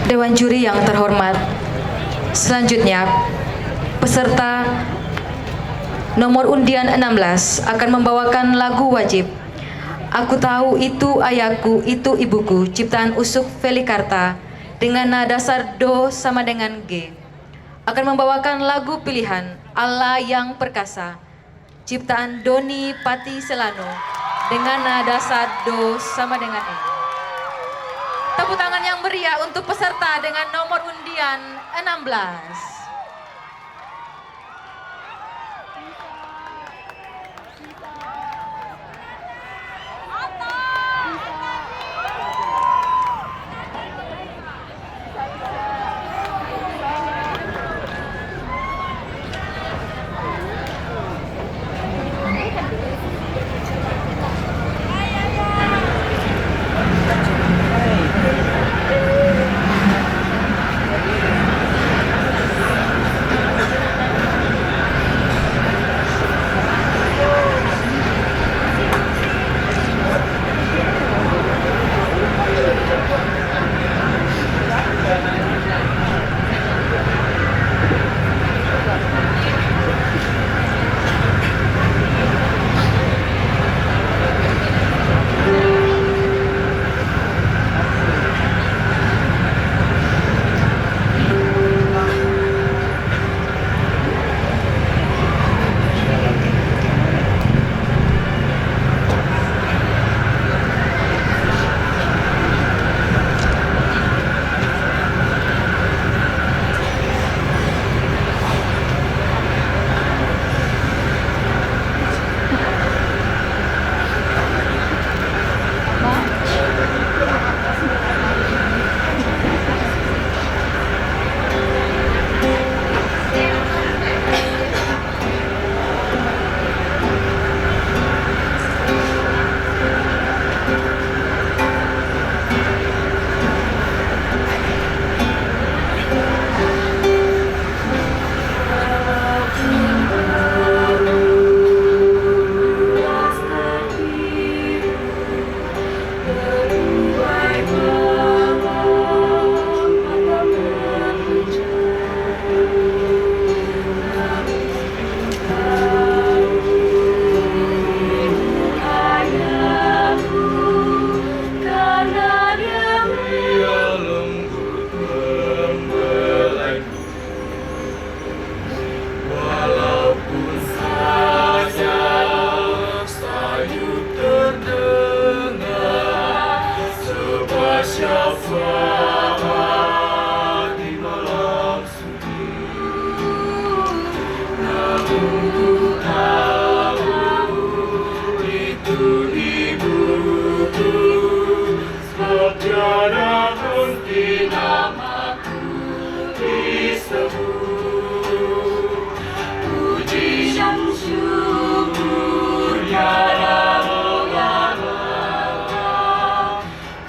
Dewan juri yang terhormat, selanjutnya peserta nomor undian 16 akan membawakan lagu wajib Aku Tahu Itu Ayahku Itu Ibuku ciptaan Usuk Felikarta dengan nada dasar Do sama dengan G. Akan membawakan lagu pilihan Allah Yang Perkasa ciptaan Doni Pati Selano dengan nada dasar Do sama dengan E. Tepuk tangan yang meriah untuk peserta dengan nomor undian 16.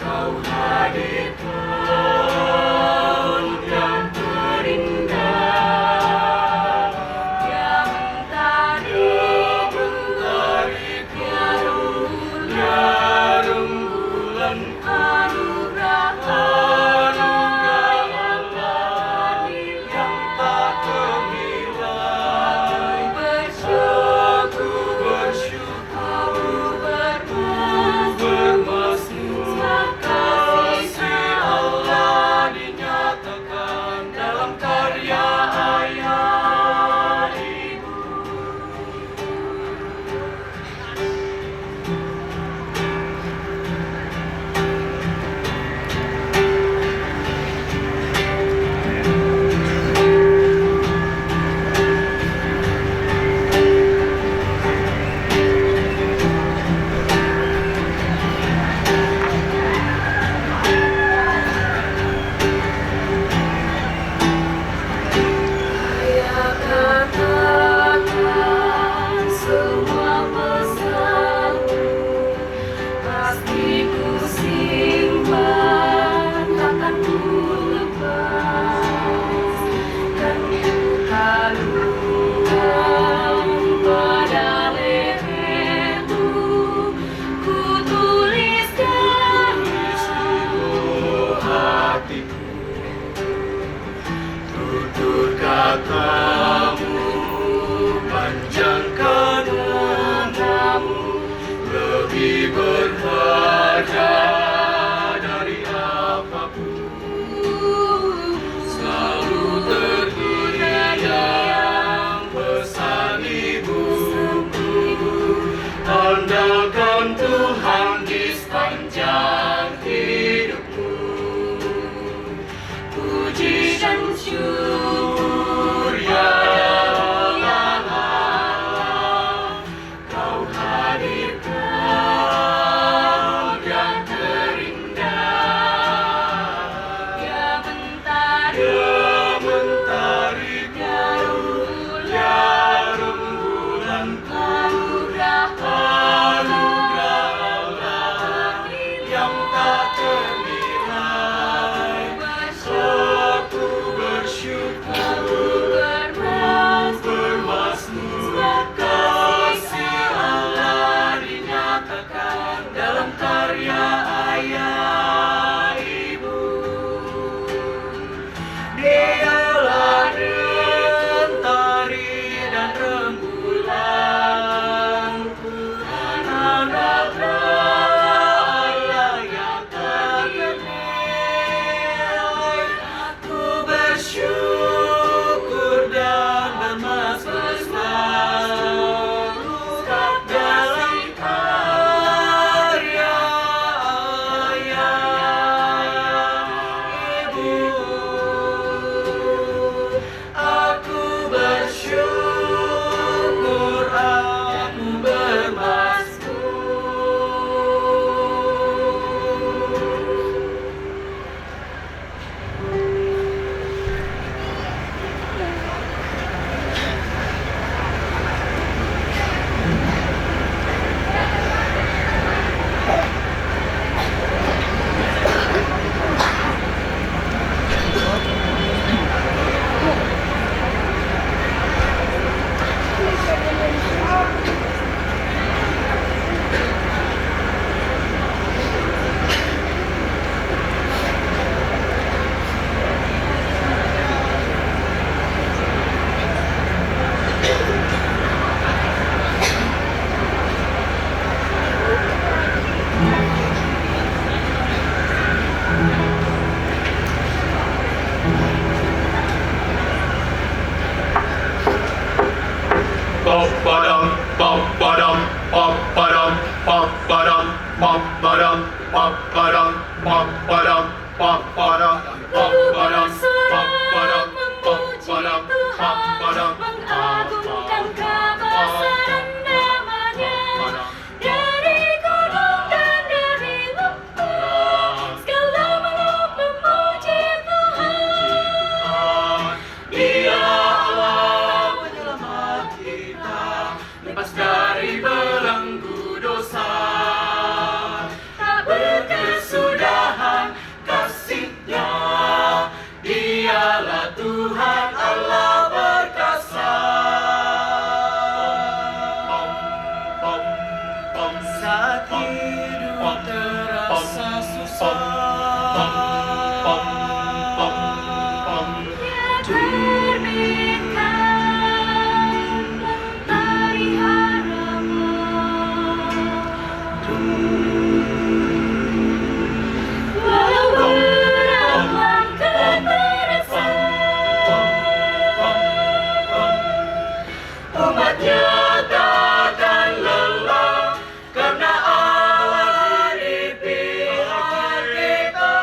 Kau hadir bersyukur ya Allah, Kau hadirkan yang terindah, ya mentari ya rembulan, anugerah Allah yang tak ternilai. Aku bersyukur, bermasmur, kasih Allah dinyatakan dalam karya ayah ibu. Dialah mentari dan rembulan, anak Allah yang ternilai. Aku bersyukur dan bermasmur dalam karya ayah ibu. Aku bersyukur, aku bermasmur. Mengagungkan kebesaran namanya, dari gunung dan dari lautan, segala makhluk memuji Tuhan. Dia Allah penyelamat kita, lepas dari belenggu dosa. Tak berkesudahan kasih-Nya, Dialah Tuhan Allah perkasa. Saat hidup terasa susah, Terbitkan dari harapan, walau berat langkah terasa, umatnya takkan lelah, karena Allah di pihak kita.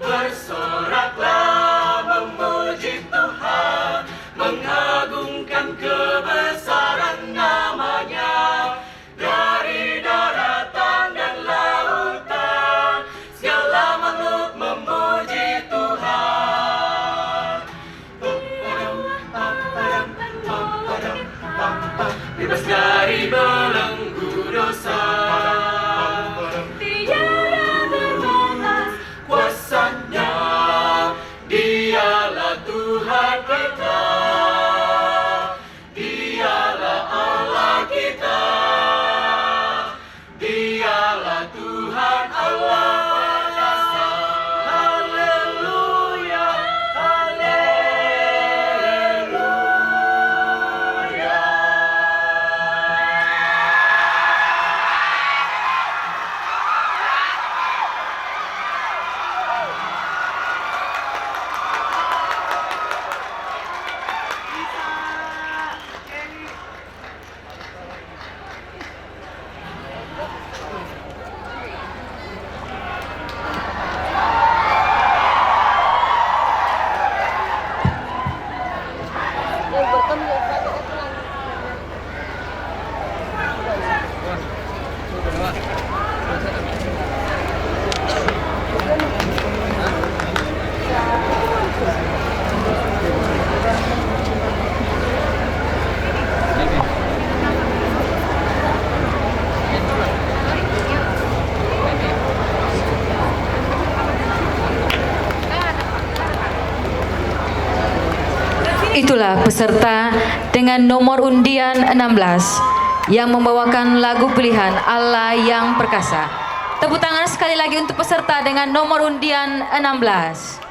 Bersoraklah memuji Tuhan, mengagungkan kebesaran namanya. Dari daratan dan lautan, segala makhluk memuji Tuhan. Bebas dari belenggu dosa, tiada terbatas kuasa-Nya, Dialah Tuhan kita, Dialah Allah kita, Dialah Tuhan Allah perkasa. Haleluya, haleluya. Itulah peserta dengan nomor undian 16 yang membawakan lagu pilihan Allah yang Perkasa. Tepuk tangan sekali lagi untuk peserta dengan nomor undian 16.